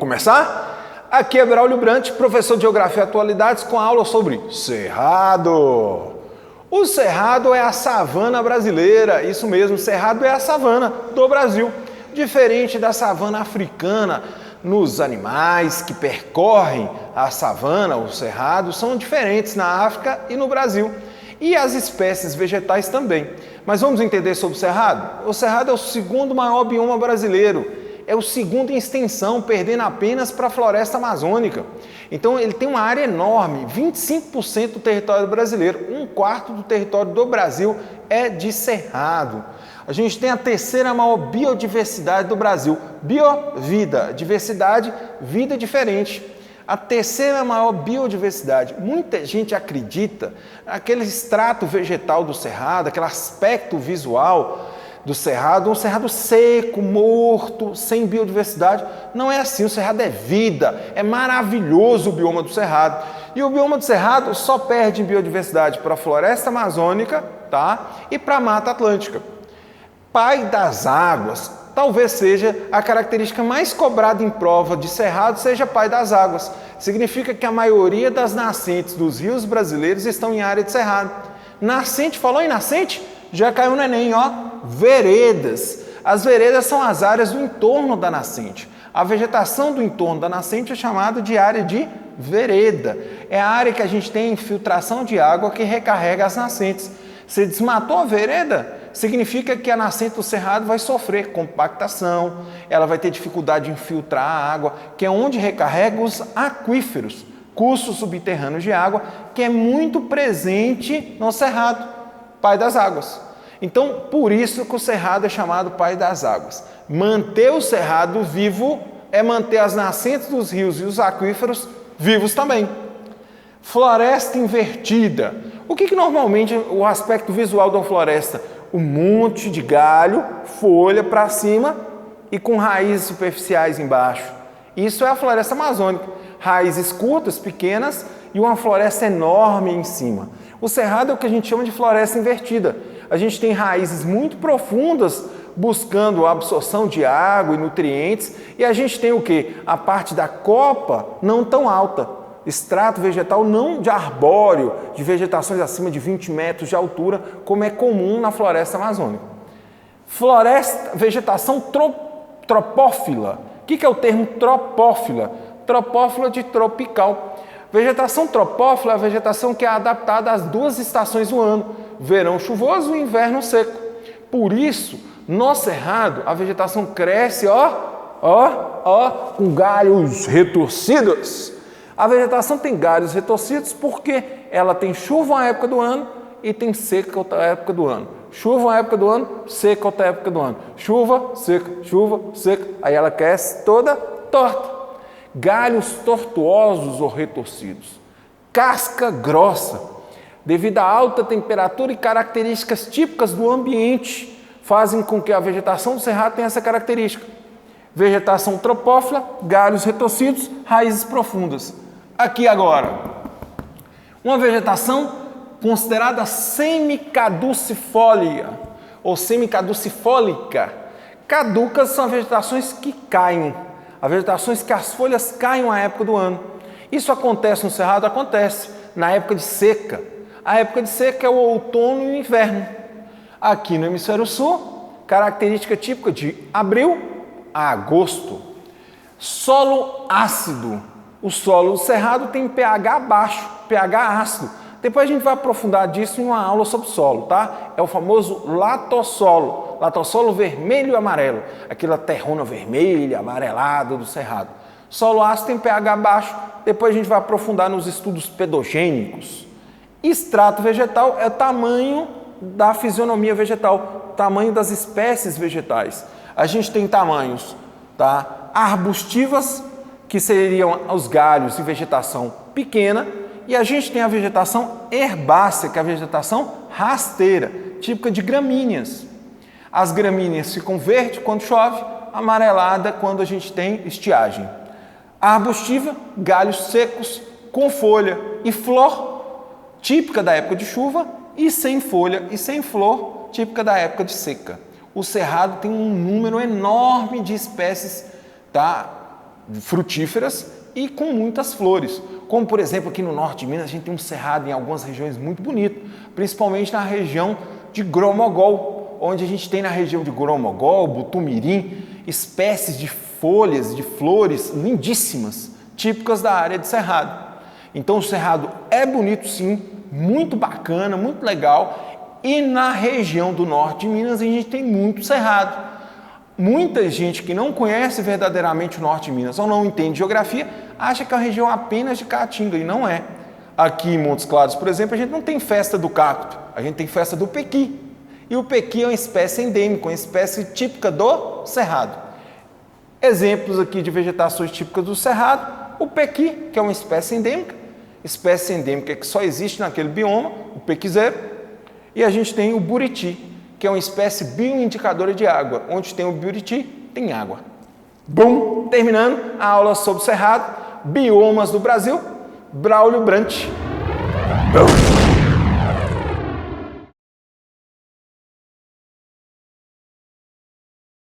começar? Aqui é Braulio Brant, professor de Geografia e Atualidades, com a aula sobre Cerrado. O Cerrado é a savana brasileira, isso mesmo, o Cerrado é a savana do Brasil. Diferente da savana africana, nos animais que percorrem a savana, o Cerrado, são diferentes na África e no Brasil. E as espécies vegetais também. Mas vamos entender sobre o Cerrado? O Cerrado é o segundo maior bioma brasileiro. É o segundo em extensão, perdendo apenas para a floresta amazônica. Então ele tem uma área enorme, 25% do território brasileiro, um quarto do território do Brasil é de cerrado. A gente tem a terceira maior biodiversidade do Brasil, biovida, diversidade, vida diferente. A terceira maior biodiversidade. Muita gente acredita naquele extrato vegetal do cerrado, aquele aspecto visual do cerrado, um cerrado seco, morto, sem biodiversidade. Não é assim, o cerrado é vida, é maravilhoso o bioma do cerrado. E o bioma do cerrado só perde em biodiversidade para a floresta amazônica, tá? E para a Mata Atlântica. Pai das águas, talvez seja a característica mais cobrada em prova de cerrado, seja pai das águas. Significa que a maioria das nascentes dos rios brasileiros estão em área de cerrado. Nascente, falou em nascente? Já caiu no Enem, ó. Veredas. As veredas são as áreas do entorno da nascente. A vegetação do entorno da nascente é chamada de área de vereda. É a área que a gente tem infiltração de água que recarrega as nascentes. Se desmatou a vereda, significa que a nascente do cerrado vai sofrer compactação, ela vai ter dificuldade de infiltrar a água, que é onde recarrega os aquíferos, cursos subterrâneos de água, que é muito presente no cerrado, pai das águas. Então, por isso que o cerrado é chamado pai das águas. Manter o cerrado vivo é manter as nascentes dos rios e os aquíferos vivos também. Floresta invertida. O que normalmente o aspecto visual de uma floresta? Um monte de galho, folha para cima e com raízes superficiais embaixo. Isso é a floresta amazônica. Raízes curtas, pequenas e uma floresta enorme em cima. O cerrado é o que a gente chama de floresta invertida. A gente tem raízes muito profundas buscando a absorção de água e nutrientes e a gente tem o quê? A parte da copa não tão alta. Extrato vegetal não de arbóreo, de vegetações acima de 20 metros de altura, como é comum na floresta amazônica. Vegetação tropófila. O que é o termo tropófila? Tropófila de tropical. Vegetação tropófila é a vegetação que é adaptada às duas estações do ano, verão chuvoso e inverno seco. Por isso, no cerrado, a vegetação cresce, com galhos retorcidos. A vegetação tem galhos retorcidos porque ela tem chuva uma época do ano e tem seca outra época do ano. Chuva uma época do ano, seca outra época do ano. Chuva, seca, aí ela cresce toda torta. Galhos tortuosos ou retorcidos. Casca grossa. Devido à alta temperatura e características típicas do ambiente, fazem com que a vegetação do cerrado tenha essa característica. Vegetação tropófila, galhos retorcidos, raízes profundas. Aqui agora, uma vegetação considerada semicaducifólia ou semicaducifólica. Caducas são vegetações que caem, as vegetações que as folhas caem na época do ano. Isso acontece no cerrado? Acontece na época de seca. A época de seca é o outono e o inverno. Aqui no hemisfério sul, característica típica de abril a agosto. Solo ácido. O solo do cerrado tem pH baixo, pH ácido. Depois a gente vai aprofundar disso em uma aula sobre solo, tá? É o famoso latossolo. Latossolo vermelho e amarelo. Aquela terrona vermelha, amarelada do cerrado. Solo ácido tem pH baixo. Depois a gente vai aprofundar nos estudos pedogênicos. Extrato vegetal é o tamanho da fisionomia vegetal, tamanho das espécies vegetais. A gente tem tamanhos, tá? Arbustivas, que seriam os galhos e vegetação pequena, e a gente tem a vegetação herbácea, que é a vegetação rasteira, típica de gramíneas. As gramíneas ficam verde quando chove, amarelada quando a gente tem estiagem. A arbustiva, galhos secos, com folha e flor, típica da época de chuva, e sem folha e sem flor, típica da época de seca. O cerrado tem um número enorme de espécies, tá, frutíferas e com muitas flores. Como, por exemplo, aqui no norte de Minas, a gente tem um cerrado em algumas regiões muito bonito, principalmente na região de Gromogol, onde a gente tem na região de Gromogol, Butumirim, espécies de folhas, de flores lindíssimas, típicas da área de cerrado. Então o cerrado é bonito sim, muito bacana, muito legal, e na região do norte de Minas a gente tem muito cerrado. Muita gente que não conhece verdadeiramente o norte de Minas ou não entende geografia, acha que é uma região apenas de Caatinga, e não é. Aqui em Montes Claros, por exemplo, a gente não tem festa do cacto, a gente tem festa do pequi. E o pequi é uma espécie endêmica, uma espécie típica do cerrado. Exemplos aqui de vegetações típicas do cerrado, o pequi, que é uma espécie endêmica que só existe naquele bioma, o pequizeiro, e a gente tem o buriti, que é uma espécie bioindicadora de água. Onde tem o buriti, tem água. Bom, terminando a aula sobre cerrado, biomas do Brasil, Braulio Brant.